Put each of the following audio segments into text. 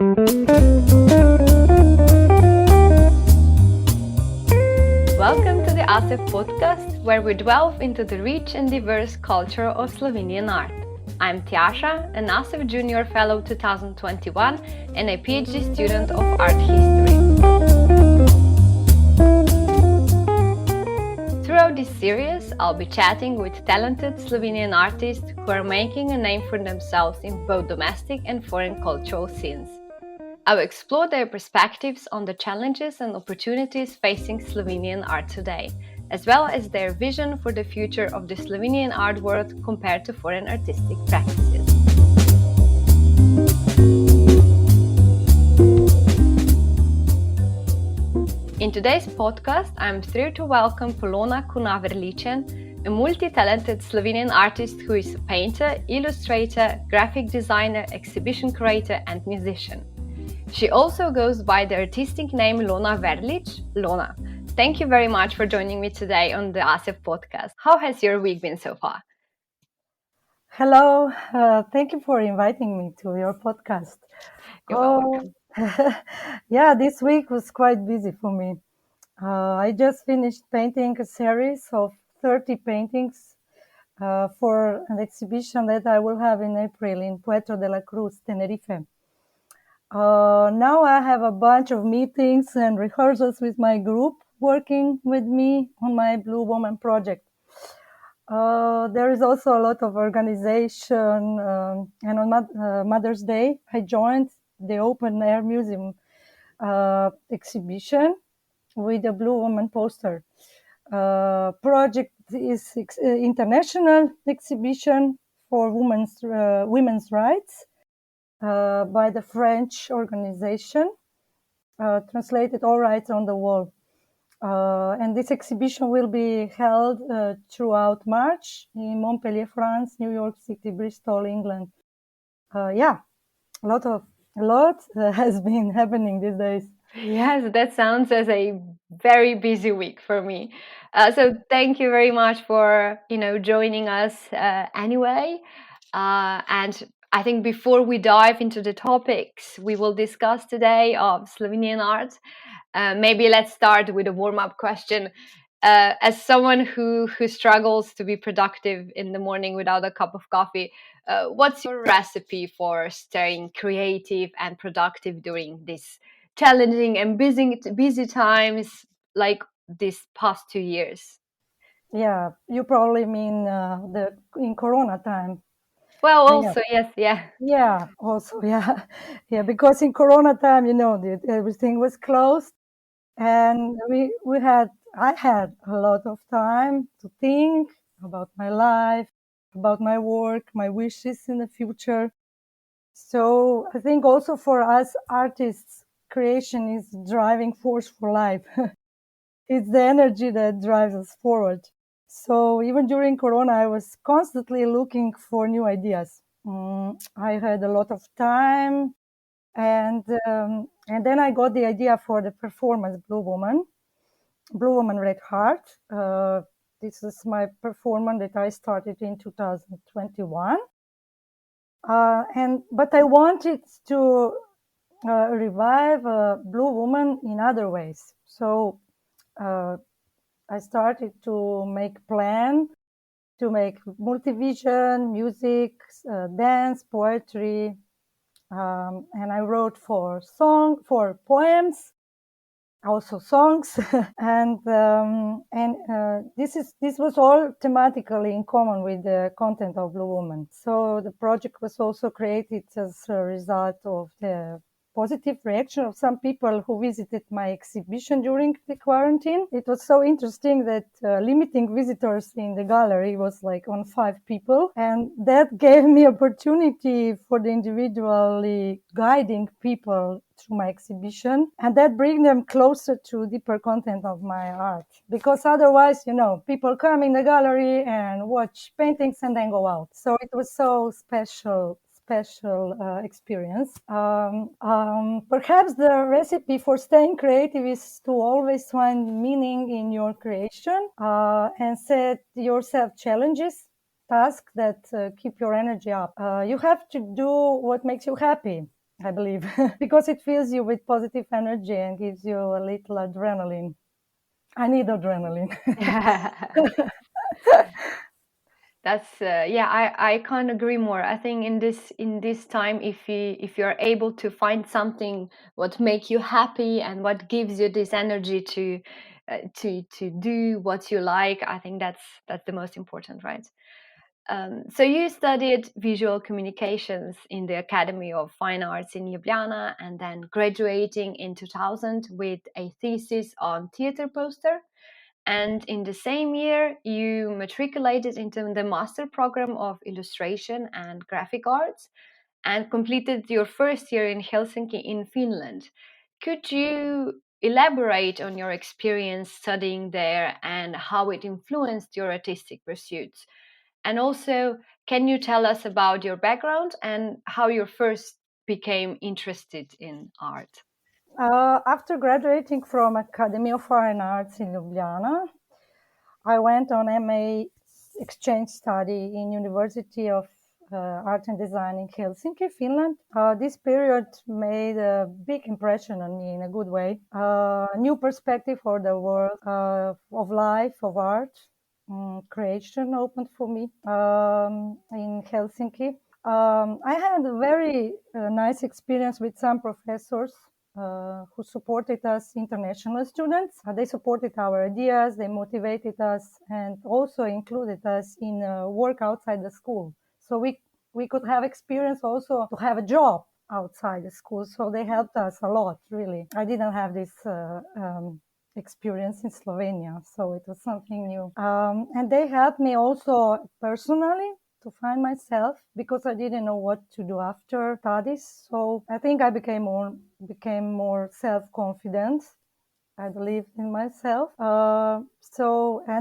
Welcome to the ASEF podcast, where we delve into the rich and diverse culture of Slovenian art. I'm Tjaša, an ASEF Junior Fellow 2021 and a PhD student of art history. Throughout this series, I'll be chatting with talented Slovenian artists who are making a name for themselves in both domestic and foreign cultural scenes. I'll explore their perspectives on the challenges and opportunities facing Slovenian art today, as well as their vision for the future of the Slovenian art world compared to foreign artistic practices. In today's podcast, I'm thrilled to welcome Polona Kunaver Ličen, a multi-talented Slovenian artist who is a painter, illustrator, graphic designer, exhibition curator, and musician. She also goes by the artistic name Lona Verlich. Lona, thank you very much for joining me today on the ASEF podcast. How has your week been so far? Hello, thank you for inviting me to your podcast. You're welcome. Yeah, this week was quite busy for me. I just finished painting a series of 30 paintings for an exhibition that I will have in April in Puerto de la Cruz, Tenerife. Now I have a bunch of meetings and rehearsals with my group working with me on my Blue Woman project. There is also a lot of organization, and on Mother's Day, I joined the Open Air Museum exhibition with a Blue Woman poster. Project is international exhibition for women's rights by the French organization, translated All Rights on the Wall. And this exhibition will be held throughout March in Montpellier, France, New York City, Bristol, England. A lot has been happening these days. Yes, that sounds as a very busy week for me. So thank you very much for joining us anyway. And I think before we dive into the topics we will discuss today of Slovenian art, maybe let's start with a warm-up question. As someone who struggles to be productive in the morning without a cup of coffee, what's your recipe for staying creative and productive during these challenging and busy times like these past 2 years? Yeah, you probably mean in Corona time. Well, also, yes, yeah. Yeah, also, yeah. Yeah, because in Corona time, everything was closed, and I had a lot of time to think about my life, about my work, my wishes in the future. So I think also for us artists, creation is driving force for life. It's the energy that drives us forward. So even during Corona, I was constantly looking for new ideas. I had a lot of time, and then I got the idea for the performance Blue Woman Red Heart. This is my performance that I started in 2021. But I wanted to revive Blue Woman in other ways. So I started to make plan to make multivision, music, dance, poetry, and I wrote for poems, also songs, and this was all thematically in common with the content of Blue Woman. So the project was also created as a result of the positive reaction of some people who visited my exhibition during the quarantine. It was so interesting that limiting visitors in the gallery was like on 5 people, and that gave me opportunity for the individually guiding people through my exhibition, and that bring them closer to deeper content of my art. Because otherwise, people come in the gallery and watch paintings and then go out. So it was so special experience. Perhaps the recipe for staying creative is to always find meaning in your creation and set yourself challenges, tasks that keep your energy up. You have to do what makes you happy. I believe, because it fills you with positive energy and gives you a little adrenaline. I need adrenaline. That's yeah, I can't agree more. I think in this time, if you're able to find something what make you happy and what gives you this energy to do what you like, I think that's the most important, right? So you studied visual communications in the Academy of Fine Arts in Ljubljana, and then graduating in 2000 with a thesis on theater poster. And in the same year, you matriculated into the master program of illustration and graphic arts and completed your first year in Helsinki in Finland. Could you elaborate on your experience studying there and how it influenced your artistic pursuits? And also, can you tell us about your background and how you first became interested in art? After graduating from Academy of Fine Arts in Ljubljana, I went on MA exchange study in University of Art and Design in Helsinki, Finland. This period made a big impression on me in a good way. New perspective for the world of life, of art, creation opened for me in Helsinki. I had a very nice experience with some professors who supported us, international students. They supported our ideas, they motivated us, and also included us in work outside the school. So we could have experience also to have a job outside the school. So they helped us a lot, really. I didn't have this experience in Slovenia, so it was something new. And they helped me also personally to find myself because I didn't know what to do after studies. So I think I became more self-confident. I believed in myself. And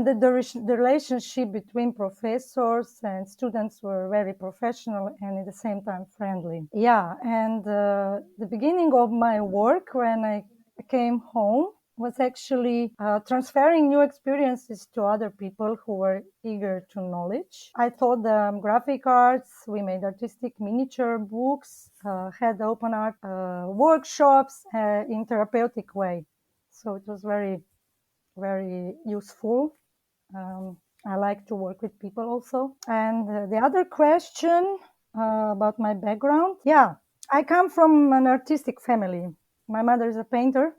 the relationship between professors and students were very professional and at the same time friendly. Yeah, and the beginning of my work when I came home was actually transferring new experiences to other people who were eager to knowledge. I taught them graphic arts, we made artistic miniature books, had open art workshops in therapeutic way. So it was very, very useful. I like to work with people also. And the other question about my background, yeah, I come from an artistic family. My mother is a painter.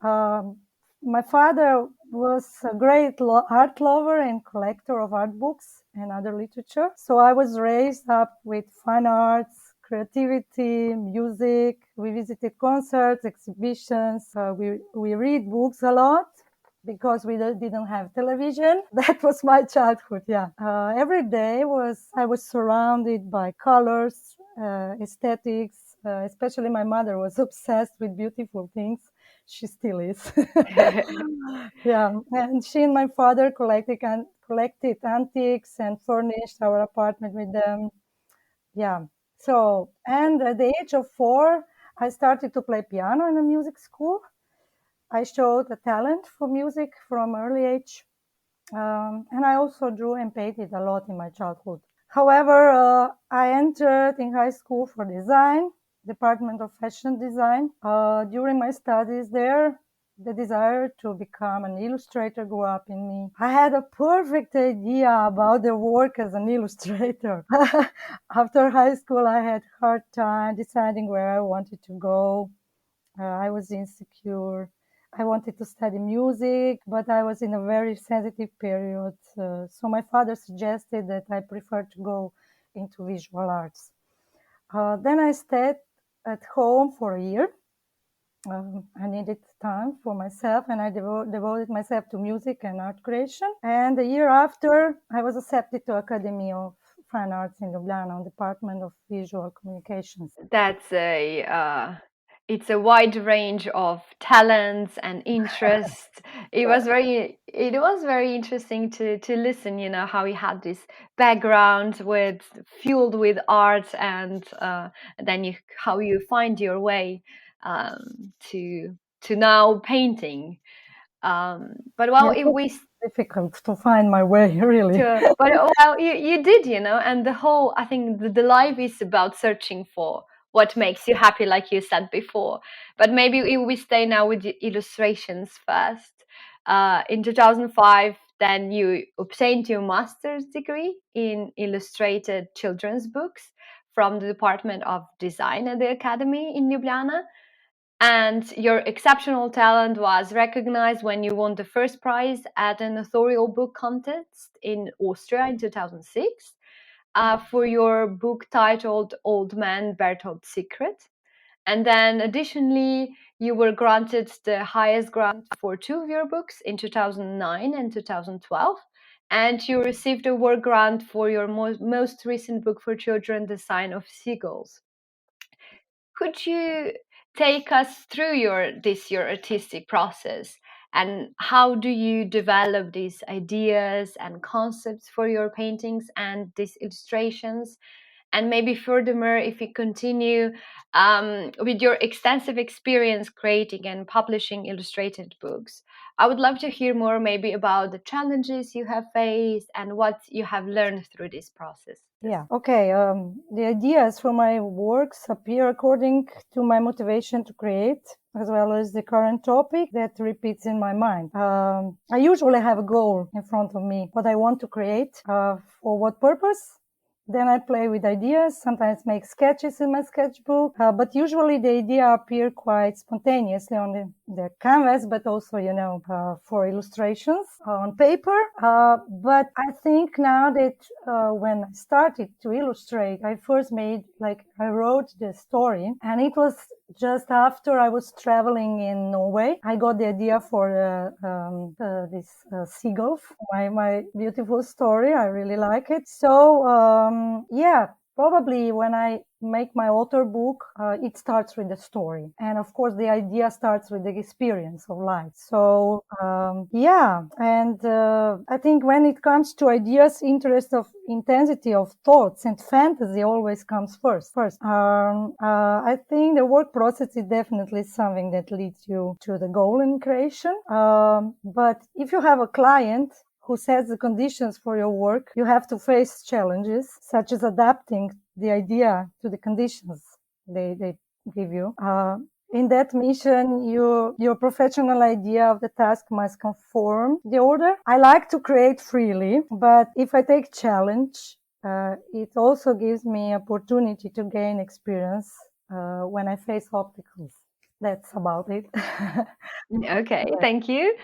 My father was a great art lover and collector of art books and other literature. So I was raised up with fine arts, creativity, music. We visited concerts, exhibitions. We read books a lot because we didn't have television. That was my childhood. Yeah, every day I was surrounded by colors, aesthetics. Especially my mother was obsessed with beautiful things. She still is. Yeah, and she and my father collected antiques and furnished our apartment with them. Yeah. So, and at the age of 4, I started to play piano in a music school. I showed a talent for music from early age. And I also drew and painted a lot in my childhood. However, I entered in high school for design, Department of Fashion Design. During my studies there, the desire to become an illustrator grew up in me. I had a perfect idea about the work as an illustrator. After high school, I had a hard time deciding where I wanted to go. I was insecure. I wanted to study music, but I was in a very sensitive period. So my father suggested that I prefer to go into visual arts. Then I stayed at home for a year. I needed time for myself, and I devoted myself to music and art creation. And a year after, I was accepted to Academy of Fine Arts in Ljubljana on Department of Visual Communications. That's it's a wide range of talents and interests. It was very interesting to listen, you know, how he had this background with fueled with art, and then how you find your way to now painting. But well, Yeah, if it we was difficult to find my way, really. Sure. But well, you did, you know, and the whole, I think the life is about searching for what makes you happy, like you said before. But maybe if we stay now with the illustrations first. In 2005, then you obtained your master's degree in illustrated children's books from the Department of Design at the Academy in Ljubljana. And your exceptional talent was recognized when you won the first prize at an authorial book contest in Austria in 2006 for your book titled Old Man Bertold's Secret. And then additionally, you were granted the highest grant for two of your books in 2009 and 2012. And you received a work grant for your most recent book for children, The Sign of Seagulls. Could you take us through your artistic process, and how do you develop these ideas and concepts for your paintings and these illustrations? And maybe furthermore, if you continue with your extensive experience creating and publishing illustrated books, I would love to hear more maybe about the challenges you have faced and what you have learned through this process. Yeah, okay. The ideas for my works appear according to my motivation to create, as well as the current topic that repeats in my mind. I usually have a goal in front of me, what I want to create, for what purpose. Then I play with ideas, sometimes make sketches in my sketchbook, but usually the idea appear quite spontaneously on the canvas, but also, for illustrations on paper. But I think now that when I started to illustrate, I wrote the story, and it was just after I was traveling in Norway. I got the idea for this seagull, my beautiful story. I really like it. So, probably when I make my author book, it starts with the story. And of course, the idea starts with the experience of life. So, I think when it comes to ideas, intensity of thoughts and fantasy always comes first. I think the work process is definitely something that leads you to the goal in creation. But if you have a client who sets the conditions for your work, you have to face challenges such as adapting the idea to the conditions they give you. In that mission, your professional idea of the task must conform the order. I like to create freely, but if I take challenge, it also gives me opportunity to gain experience when I face obstacles. That's about it. Okay, thank you.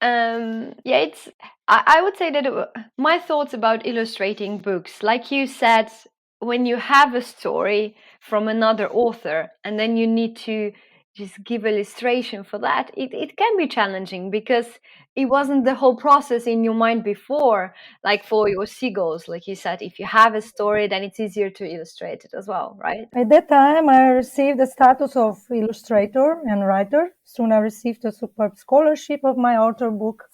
I would say that my thoughts about illustrating books, like you said, when you have a story from another author and then you need to just give illustration for that, it can be challenging because it wasn't the whole process in your mind before. Like for your seagulls, like you said, if you have a story, then it's easier to illustrate it as well, right? At that time, I received the status of illustrator and writer. Soon I received a superb scholarship of my author book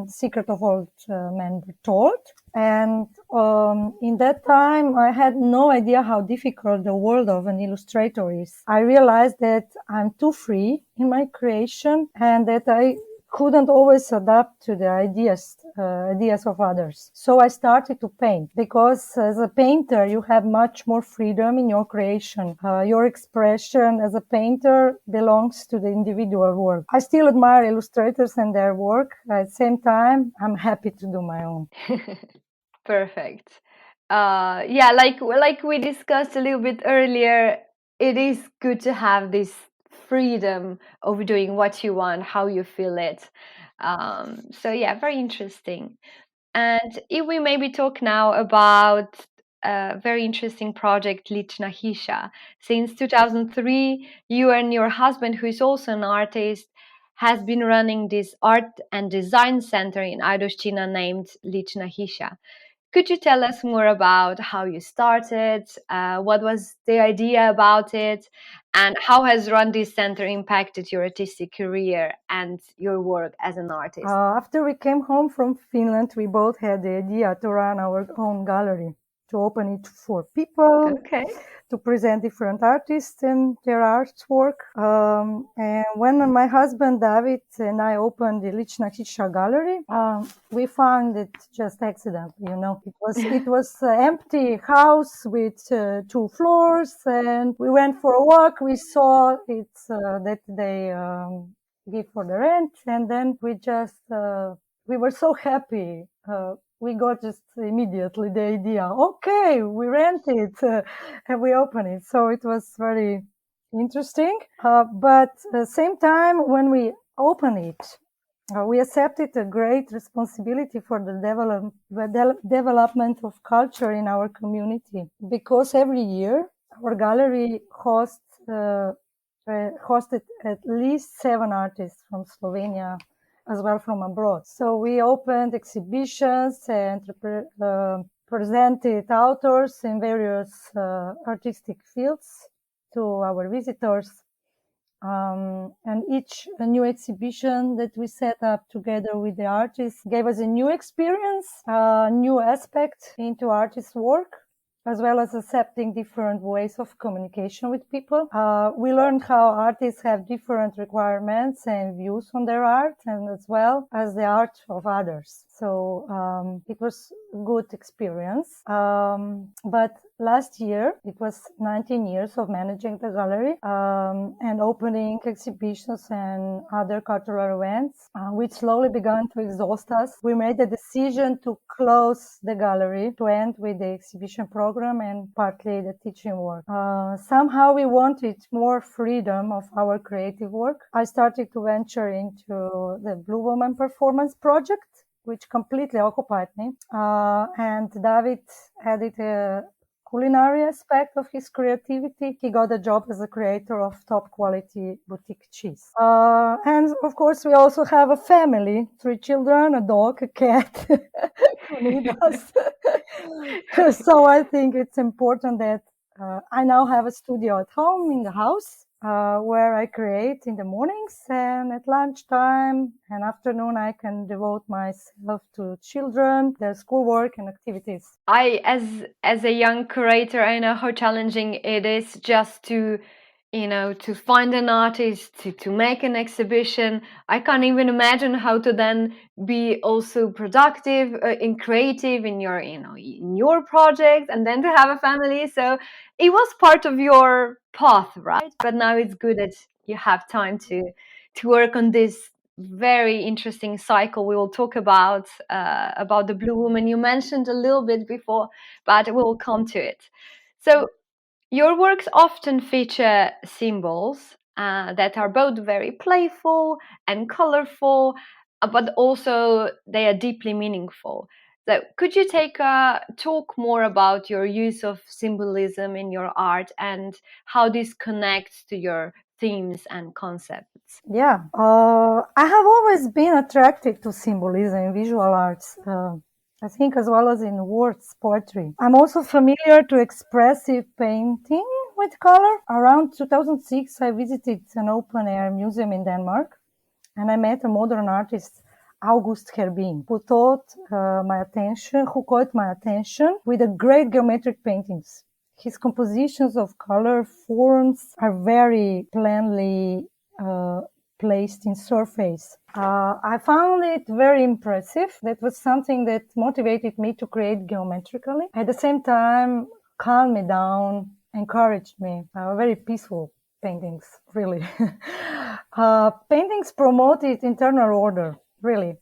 Secret of Old Man Bertold. And in that time, I had no idea how difficult the world of an illustrator is. I realized that I'm too free in my creation and that I couldn't always adapt to the ideas of others. So I started to paint, because as a painter, you have much more freedom in your creation. Your expression as a painter belongs to the individual world. I still admire illustrators and their work. At the same time, I'm happy to do my own. Perfect. Like we discussed a little bit earlier, it is good to have this freedom of doing what you want, how you feel it. Very interesting. And if we maybe talk now about a very interesting project, Lična hiša. Since 2003, you and your husband, who is also an artist, has been running this art and design center in Ajdovščina named Lična hiša. Could you tell us more about how you started, what was the idea about it, and how has run this center impacted your artistic career and your work as an artist? After we came home from Finland, we both had the idea to run our own gallery. to open it for people, Okay. to present different artists and their artwork. And when my husband David and I opened the Lična hiša gallery, we found it just accident. It was an empty house with 2 floors, and we went for a walk. We saw it that they give for the rent, and then we were so happy. We got just immediately the idea, okay, we rent it and we open it. So it was very interesting. But at the same time, when we open it, we accepted a great responsibility for the development of culture in our community, because every year our gallery hosted at least 7 artists from Slovenia, as well from abroad. So we opened exhibitions and presented authors in various artistic fields to our visitors. And each new exhibition that we set up together with the artists gave us a new experience, a new aspect into artists' work, as well as accepting different ways of communication with people. We learned how artists have different requirements and views on their art, and as well as the art of others. So it was a good experience. But last year, it was 19 years of managing the gallery and opening exhibitions and other cultural events, which slowly began to exhaust us. We made the decision to close the gallery, to end with the exhibition program and partly the teaching work. Somehow we wanted more freedom of our creative work. I started to venture into the Blue Woman performance project, which completely occupied me. And David added a culinary aspect of his creativity. He got a job as a creator of top quality boutique cheese. And of course, we also have a family, 3 children, a dog, a cat who need us. So I think it's important that I now have a studio at home in the house, where I create in the mornings, and at lunchtime and afternoon I can devote myself to children, their schoolwork and activities. As a young curator, I know how challenging it is just to find an artist, to make an exhibition. I can't even imagine how to then be also productive and creative in your project, and then to have a family. So it was part of your path, right? But now it's good that you have time to work on this very interesting cycle. We will talk about the Blue Woman. You mentioned a little bit before, but we'll come to it. So your works often feature symbols that are both very playful and colorful, but also they are deeply meaningful. So could you talk more about your use of symbolism in your art and how this connects to your themes and concepts? Yeah, I have always been attracted to symbolism in visual arts. I think as well as in words, poetry. I'm also familiar to expressive painting with color. Around 2006, I visited an open-air museum in Denmark, and I met a modern artist, August Herbin, who caught my attention with the great geometric paintings. His compositions of color forms are very plainly placed in surface. I found it very impressive. That was something that motivated me to create geometrically. At the same time, calmed me down, encouraged me. Very peaceful paintings, really. Paintings promoted internal order, really.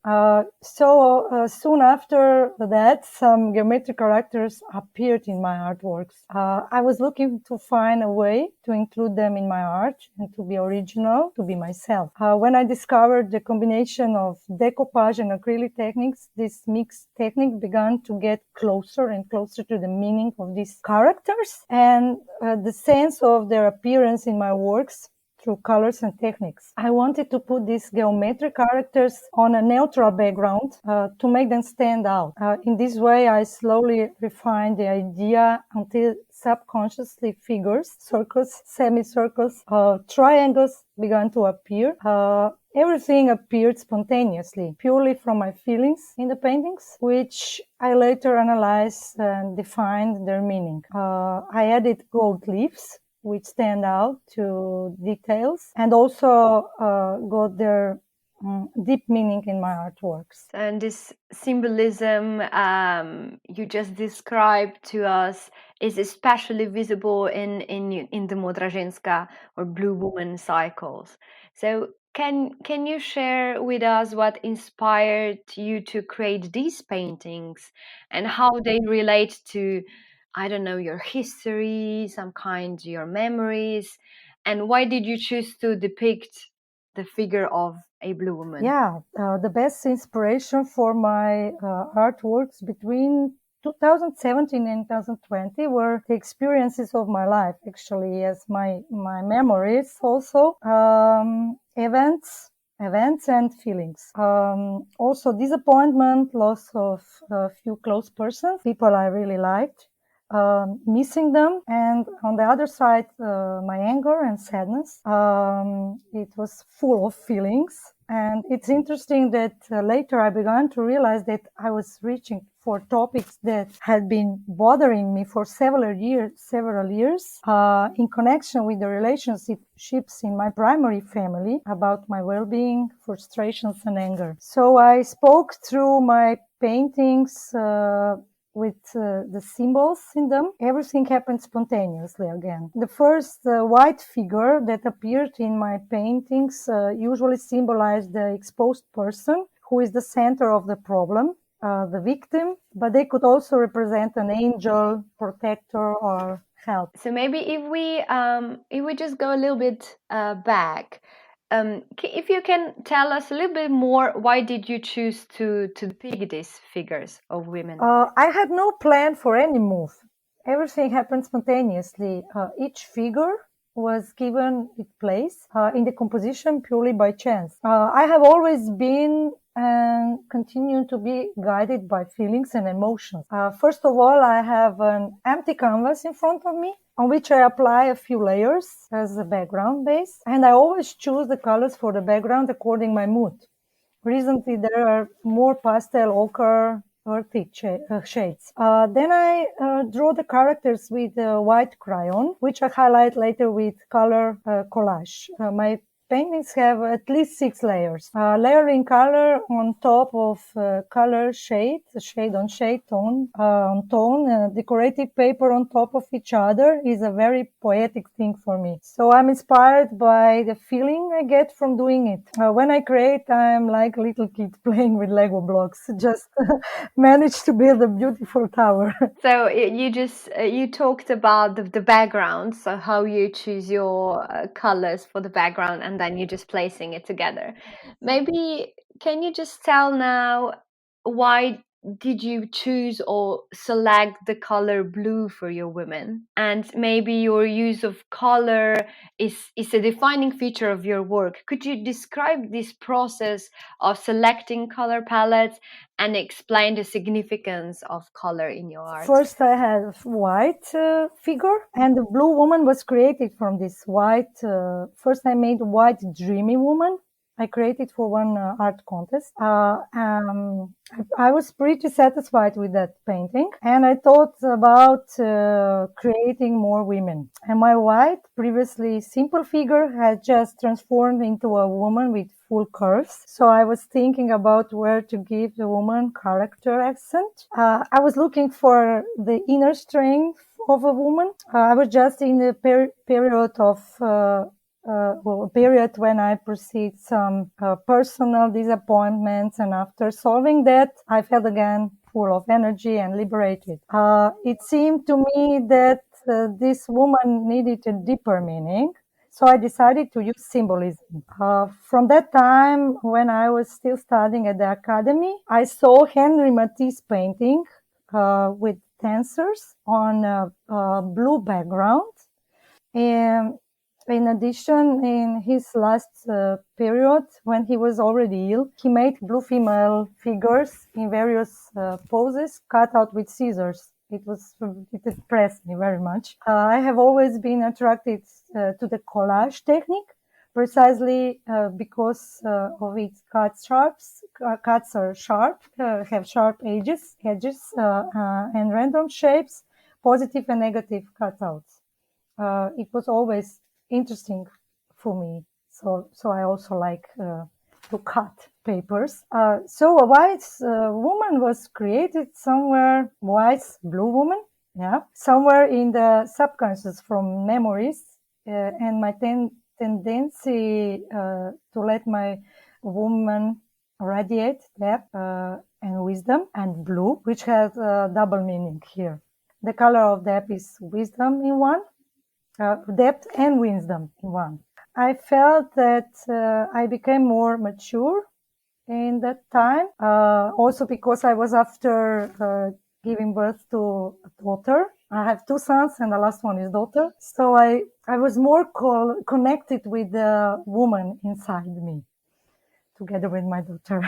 So soon after that, some geometric characters appeared in my artworks. I was looking to find a way to include them in my art and to be original, to be myself. When I discovered the combination of decoupage and acrylic techniques, this mixed technique began to get closer and closer to the meaning of these characters and the sense of their appearance in my works through colors and techniques. I wanted to put these geometric characters on a neutral background to make them stand out. In this way, I slowly refined the idea until it subconsciously figures, circles, semicircles, triangles began to appear. Everything appeared spontaneously, purely from my feelings in the paintings, which I later analyzed and defined their meaning. I added gold leaves, which stand out to details, and also got their deep meaning in my artworks. And this symbolism you just described to us is especially visible in the Modra ženska or Blue Woman cycles. So can you share with us what inspired you to create these paintings and how they relate to, I don't know, your history, some kind your memories, and why did you choose to depict the figure of a blue woman? Yeah, the best inspiration for my artworks between 2017 and 2020 were the experiences of my life, actually, as my memories also, events and feelings. Also disappointment, loss of a few close persons, people I really liked. Missing them, and on the other side, my anger and sadness. It was full of feelings, and it's interesting that later I began to realize that I was reaching for topics that had been bothering me for several years, in connection with the relationships in my primary family, about my well-being, frustrations, and anger. So I spoke through my paintings with the symbols in them. Everything happened spontaneously again. The first white figure that appeared in my paintings usually symbolized the exposed person who is the center of the problem, the victim, but they could also represent an angel, protector, or help. So maybe if we just go a little bit back, if you can tell us a little bit more, why did you choose to pick these figures of women? I had no plan for any move. Everything happened spontaneously. Each figure was given its place in the composition purely by chance. I have always been and continue to be guided by feelings and emotions. First of all, I have an empty canvas in front of me on which I apply a few layers as a background base, and I always choose the colors for the background according to my mood. Recently, there are more pastel, ochre, earthy shades. Then I draw the characters with white crayon, which I highlight later with color collage. My paintings have at least 6 layers. Layering color on top of color shade on shade, tone on tone, decorative paper on top of each other is a very poetic thing for me. So I'm inspired by the feeling I get from doing it. When I create, I'm like a little kid playing with Lego blocks, just managed to build a beautiful tower. So you talked about the background, so how you choose your colors for the background and then you're just placing it together. Maybe can you just tell now why did you choose or select the color blue for your women? And maybe your use of color is a defining feature of your work. Could you describe this process of selecting color palettes and explain the significance of color in your art? First, I have white figure, and the blue woman was created from this white. First, I made white dreamy woman. I created for one art contest. I was pretty satisfied with that painting, and I thought about creating more women. And my white, previously simple figure had just transformed into a woman with full curves. So I was thinking about where to give the woman character accent. I was looking for the inner strength of a woman. I was just in the period of a period when I perceived some personal disappointments, and after solving that, I felt again full of energy and liberated. It seemed to me that this woman needed a deeper meaning, so I decided to use symbolism. From that time, when I was still studying at the academy, I saw Henry Matisse painting with dancers on a blue background. And in addition, in his last period, when he was already ill, he made blue female figures in various poses cut out with scissors. It impressed me very much. I have always been attracted to the collage technique, precisely because of its cuts are sharp, have sharp edges, and random shapes, positive and negative cutouts. It was always interesting for me. So I also like to cut papers. So a white woman was created somewhere, white blue woman, yeah, somewhere in the subconscious from memories and my tendency to let my woman radiate depth and wisdom, and blue, which has double meaning here. The color of depth is wisdom in one, depth and wisdom in one. I felt that I became more mature in that time, also because I was after giving birth to a daughter. I have two sons and the last one is daughter. So I was more connected with the woman inside me, together with my daughter.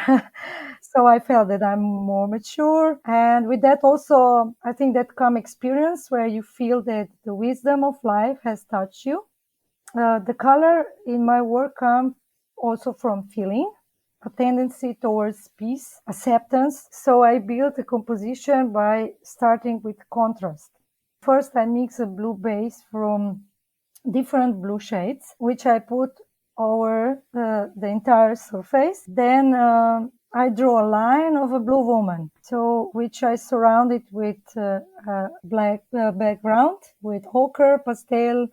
So I felt that I'm more mature. And with that also, I think that come experience where you feel that the wisdom of life has touched you. The color in my work comes also from feeling, a tendency towards peace, acceptance. So I built a composition by starting with contrast. First, I mix a blue base from different blue shades, which I put over the entire surface. Then I draw a line of a blue woman, so which I surrounded with a black background with ochre, pastel,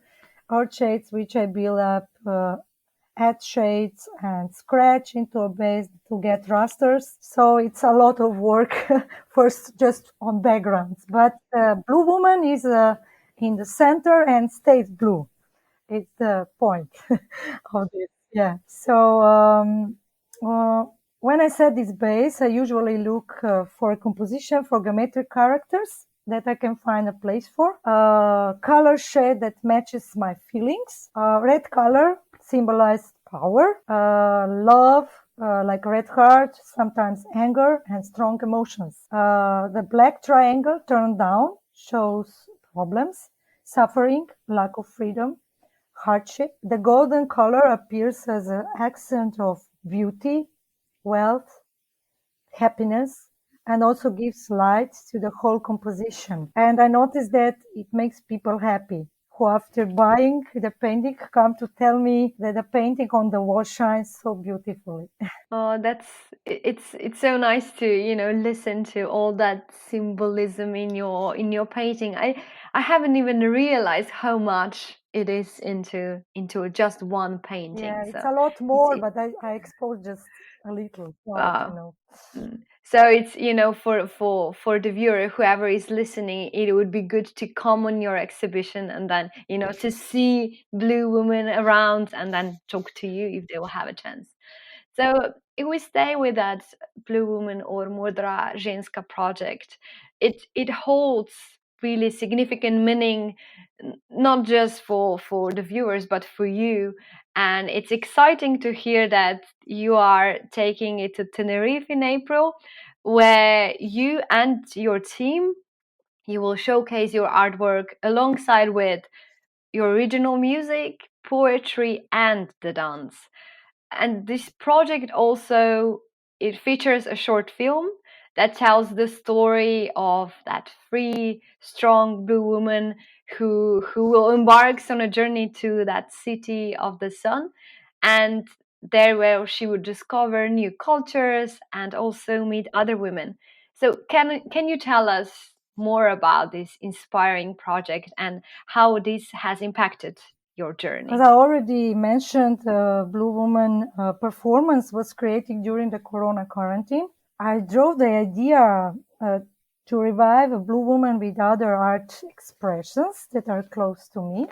earth shades, which I build up, add shades and scratch into a base to get rasters. So it's a lot of work first just on backgrounds. But blue woman is in the center and stays blue. It's the point of this. Yeah. So when I set this base, I usually look for a composition for geometric characters that I can find a place for. Color shade that matches my feelings. Red color symbolizes power, love, like red heart, sometimes anger and strong emotions. The black triangle turned down shows problems, suffering, lack of freedom, hardship. The golden color appears as an accent of beauty, wealth, happiness, and also gives light to the whole composition. And I noticed that it makes people happy, who after buying the painting come to tell me that the painting on the wall shines so beautifully. Oh, it's so nice to, listen to all that symbolism in your painting. I haven't even realized how much it is into just one painting. Yeah, So it's a lot more, it, but I exposed just a little part. So it's, for the viewer, whoever is listening, it would be good to come on your exhibition and then, to see blue women around and then talk to you if they will have a chance. So if we stay with that Blue Woman or Modra Ženska project, it holds really significant meaning, not just for the viewers, but for you. And it's exciting to hear that you are taking it to Tenerife in April, where you and your team, you will showcase your artwork alongside with your original music, poetry, and the dance. And this project also, it features a short film that tells the story of that free, strong blue woman who will embark on a journey to that city of the sun, and there where she would discover new cultures and also meet other women. So can you tell us more about this inspiring project and how this has impacted your journey? As I already mentioned, Blue Woman performance was created during the Corona quarantine. I drove the idea to revive a blue woman with other art expressions that are close to me.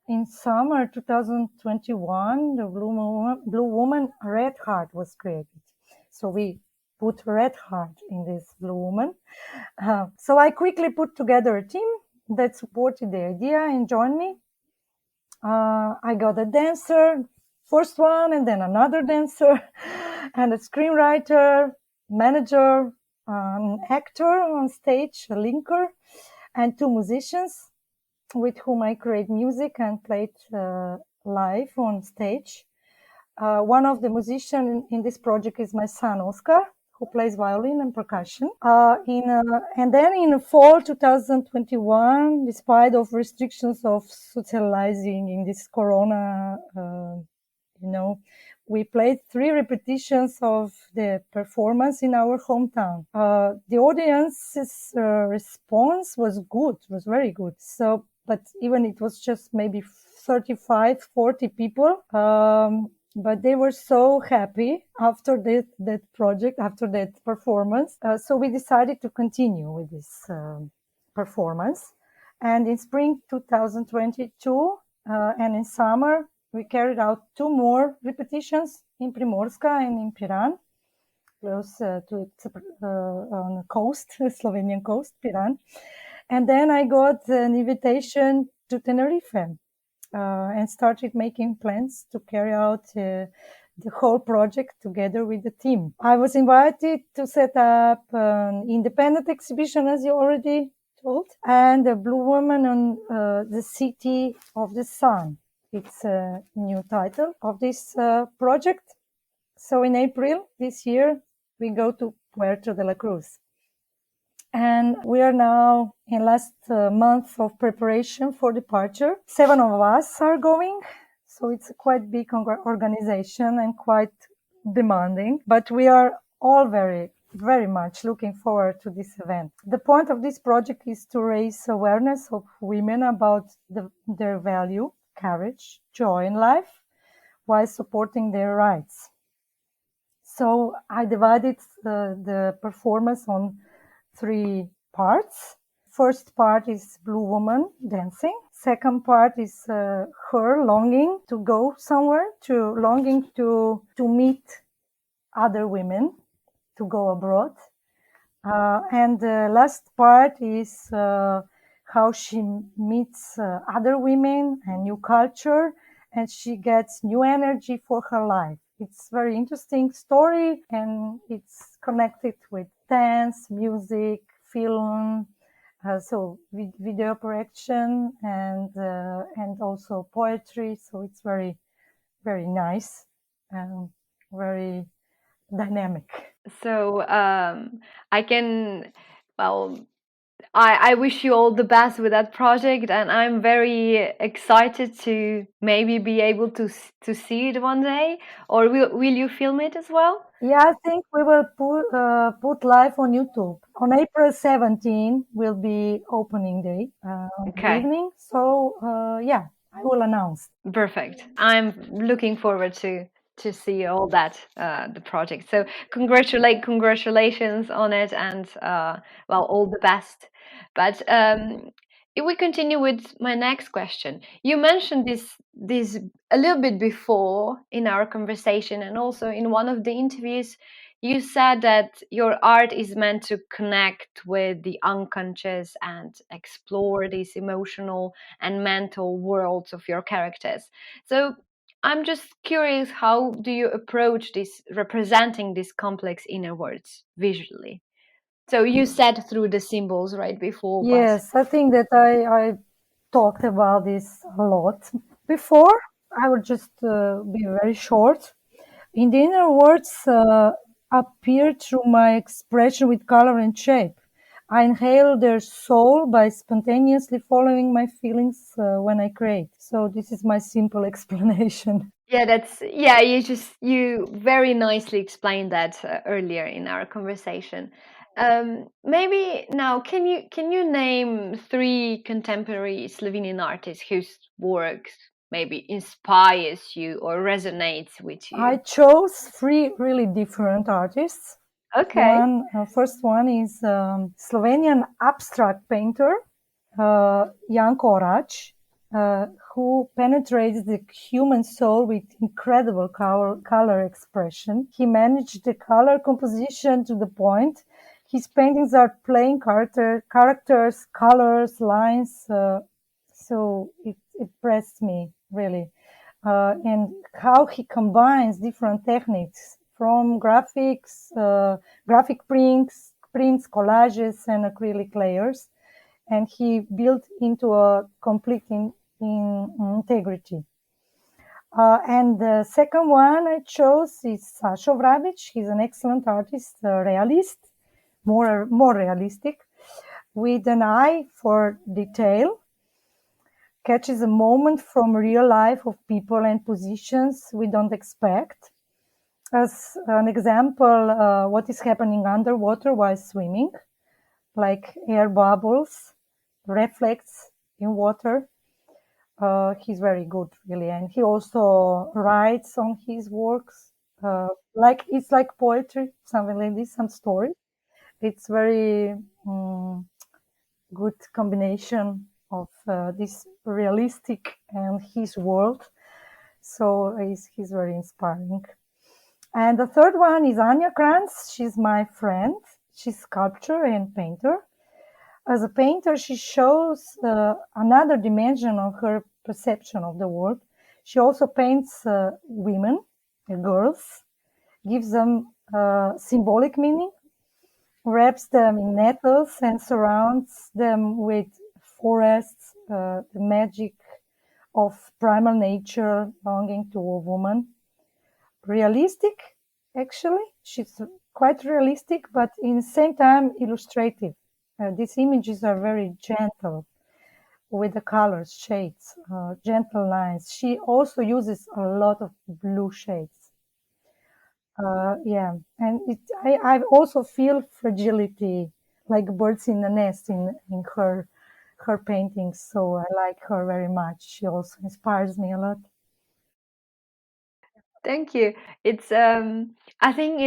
In summer 2021, the Blue Woman Red Heart was created. So we put Red Heart in this Blue Woman. So I quickly put together a team that supported the idea and joined me. I got a dancer, first one, and then another dancer, and a screenwriter, manager, an actor on stage, a linker, and 2 musicians with whom I create music and played live on stage. One of the musicians in this project is my son, Oscar, who plays violin and percussion. And then in fall 2021, despite of restrictions of socializing in this corona, we played 3 repetitions of the performance in our hometown. The audience's response was good, was very good. So, but even it was just maybe 35, 40 people. But they were so happy after that project, after that performance. So we decided to continue with this performance. And in spring 2022 and in summer, we carried out 2 more repetitions in Primorska and in Piran, close to on the coast, Slovenian coast, Piran. And then I got an invitation to Tenerife. And started making plans to carry out the whole project together with the team. I was invited to set up an independent exhibition, as you already told, and a Blue Woman on the City of the Sun. It's a new title of this project. So in April this year, we go to Puerto de la Cruz. And we are now in last month of preparation for departure. 7 of us are going, so it's a quite big organization and quite demanding. But we are all very, very much looking forward to this event. The point of this project is to raise awareness of women about their value, courage, joy in life, while supporting their rights. So I divided the performance on 3 parts. First part is Blue Woman dancing. Second part is her longing to go somewhere, longing to meet other women, to go abroad. And the last part is how she meets other women and new culture, and she gets new energy for her life. It's a very interesting story, and it's connected with dance, music, film, so video production, and also poetry. So it's very, very nice and very dynamic. So I wish you all the best with that project, and I'm very excited to maybe be able to see it one day. Or will you film it as well? Yeah, I think we will put live on YouTube. On April 17 will be opening day, evening. So yeah, I will announce. Perfect. I'm looking forward to see all that the project. So congratulations on it, and all the best. But if we continue with my next question, you mentioned this a little bit before in our conversation, and also in one of the interviews. You said that your art is meant to connect with the unconscious and explore these emotional and mental worlds of your characters. So I'm just curious, how do you approach this, representing these complex inner worlds visually? So you said through the symbols right before. Yes, I think that I talked about this a lot before. I will just be very short. In the inner words appear through my expression with color and shape. I inhale their soul by spontaneously following my feelings when I create. So this is my simple explanation. Yeah, you very nicely explained that earlier in our conversation. Maybe now, can you name 3 contemporary Slovenian artists whose works maybe inspires you or resonates with you? I chose 3 really different artists. Okay. First one is Slovenian abstract painter Jan Korach, who penetrates the human soul with incredible color expression. He managed the color composition to the point. His paintings are plain characters, colors, lines. So it impressed me really. And how he combines different techniques from graphics, graphic prints, prints, collages, and acrylic layers. And he built into a complete integrity. And the second one I chose is Sašo Vrabić. He's an excellent artist, realist, more realistic, with an eye for detail. Catches a moment from real life of people and positions we don't expect. As an example, what is happening underwater while swimming, like air bubbles, reflects in water. He's very good, really, and he also writes on his works, like it's like poetry, something like this, some story. It's very good combination of this realistic and his world. So he's very inspiring. And the third one is Anja Kranz. She's my friend. She's sculptor and painter. As a painter, she shows another dimension of her perception of the world. She also paints women, girls, gives them symbolic meaning, wraps them in nettles and surrounds them with forests, the magic of primal nature belonging to a woman. Realistic, actually. She's quite realistic, but in the same time illustrative. These images are very gentle with the colors, shades, gentle lines. She also uses a lot of blue shades. And I also feel fragility, like birds in the nest in her paintings. So I like her very much. She also inspires me a lot. Thank you. It's I think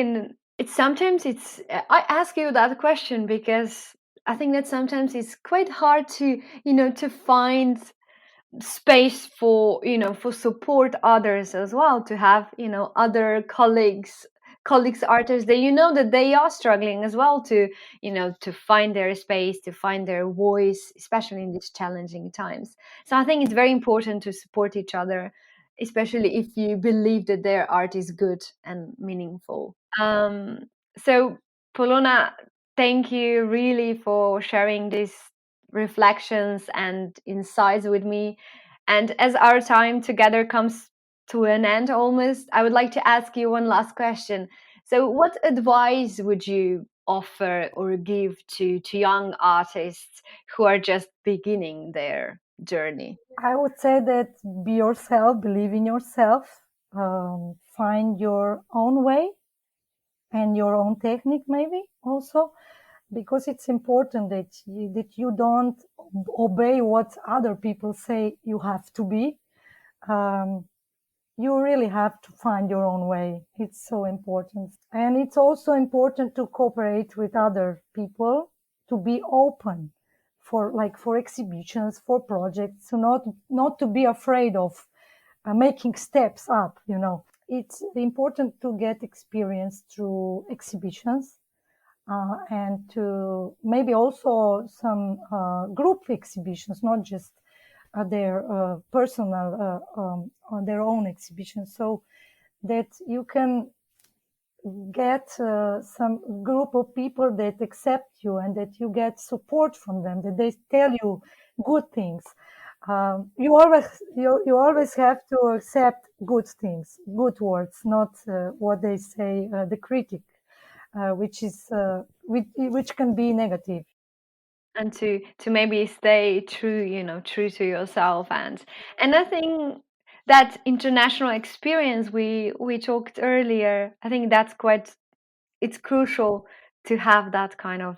I ask you that question because I think that sometimes it's quite hard to to find space for for support others as well, to have other colleagues artists that that they are struggling as well to to find their space, to find their voice, especially in these challenging times. So I think it's very important to support each other, especially if you believe that their art is good and meaningful. So Polona, thank you really for sharing these reflections and insights with me. And as our time together comes to an end almost, I would like to ask you one last question. So what advice would you offer or give to young artists who are just beginning their journey? I would say that be yourself, believe in yourself, find your own way and your own technique maybe also, because it's important that you don't obey what other people say you have to be. You really have to find your own way. It's so important. And it's also important to cooperate with other people, to be open for exhibitions, for projects, not to be afraid of making steps up, It's important to get experience through exhibitions, and to maybe also some group exhibitions, not just their personal, on their own exhibitions, so that you can get some group of people that accept you and that you get support from them, that they tell you good things. You always have to accept good things, good words, not what they say, the critic, which can be negative. And to maybe stay true, true to yourself. And I think that international experience we talked earlier, I think that's it's crucial to have that kind of,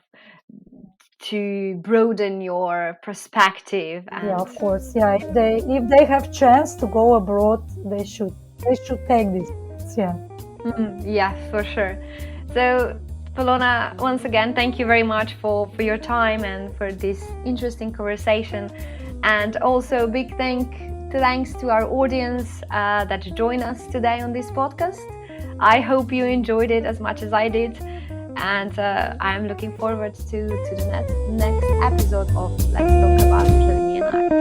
to broaden your perspective. And yeah, of course, yeah. If they have chance to go abroad, they should take this. Yeah. Yeah, for sure. So Polona, once again, thank you very much for your time and for this interesting conversation. And also big thanks to our audience that joined us today on this podcast. I hope you enjoyed it as much as I did. And I'm looking forward to the next episode of Let's Talk About Slovenian Art.